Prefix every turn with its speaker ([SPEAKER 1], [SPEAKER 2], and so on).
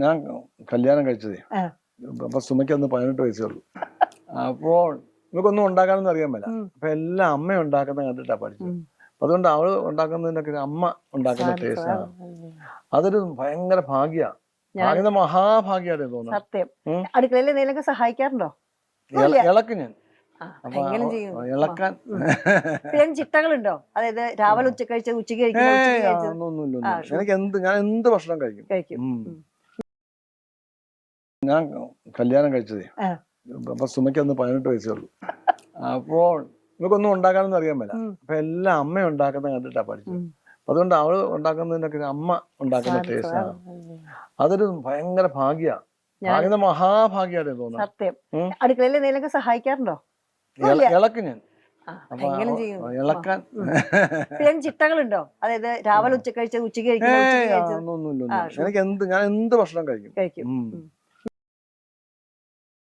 [SPEAKER 1] ഞാൻ കല്യാണം കഴിച്ചതേ
[SPEAKER 2] ആ.
[SPEAKER 1] അപ്പൊ സുമയ്ക്ക് അന്ന് 18 വയസ്സേ ഉള്ളൂ. അപ്പോൾ നമുക്കൊന്നും ഉണ്ടാക്കാനൊന്നും അറിയാൻ പറ്റില്ല. അപ്പൊ എല്ലാം അമ്മ ഉണ്ടാക്കുന്ന കണ്ടിട്ടാ പഠിച്ചത്. അപ്പൊ അതുകൊണ്ട് അവള് ഉണ്ടാക്കുന്നതിനൊക്കെ അമ്മ ഉണ്ടാക്കുന്ന ടേസ്റ്റ് ആണ്. അതൊരു ഭയങ്കര ഭാഗ്യ മഹാഭാഗ്യമായിട്ട് തോന്നുന്നു.
[SPEAKER 2] സത്യം. അടുക്കളയിൽ എന്തെങ്കിലുമൊക്കെ സഹായിക്കാറുണ്ടോ?
[SPEAKER 1] ഇളക്ക് ഞാൻ
[SPEAKER 2] എങ്ങനെ ചെയ്യും?
[SPEAKER 1] ഇളക്കാൻ
[SPEAKER 2] ചിട്ടകളുണ്ടോ? അതായത് രാവിലെ ഉച്ചക്ക് കഴിച്ചത് ഉച്ചക്ക്
[SPEAKER 1] ഒന്നുമില്ല. ഞാൻ എന്ത് ഭക്ഷണം കഴിക്കും. ഞാൻ കല്യാണം കഴിച്ചതേ അപ്പൊ സുമയ്ക്ക് അന്ന് 18 വയസ്സേ ഉള്ളൂ. അപ്പോൾ നമുക്കൊന്നും ഉണ്ടാക്കാനൊന്നും അറിയാൻ പറ്റില്ല. അപ്പൊ എല്ലാം അമ്മ ഉണ്ടാക്കുന്ന കണ്ടിട്ടാ പഠിച്ചത്. അപ്പൊ അതുകൊണ്ട് അവള് ഉണ്ടാക്കുന്നതിനൊക്കെ അമ്മ ഉണ്ടാക്കുന്ന ടേസ്റ്റ് ആണ്. അതൊരു ഭയങ്കര ഭാഗ്യ മഹാഭാഗ്യമായിട്ട് തോന്നുന്നു.
[SPEAKER 2] സത്യം. അടുക്കളയിൽ എന്തെങ്കിലുമൊക്കെ സഹായിക്കാറുണ്ടോ?
[SPEAKER 1] ഇളക്ക് ഞാൻ
[SPEAKER 2] എങ്ങനെ ചെയ്യും?
[SPEAKER 1] ഇളക്കാൻ
[SPEAKER 2] ചിട്ടകളുണ്ടോ? അതായത് രാവിലെ ഉച്ചക്ക് കഴിച്ചത് ഉച്ചക്ക്
[SPEAKER 1] ഒന്നുമില്ല. ഞാൻ എന്ത് ഭക്ഷണം കഴിക്കും.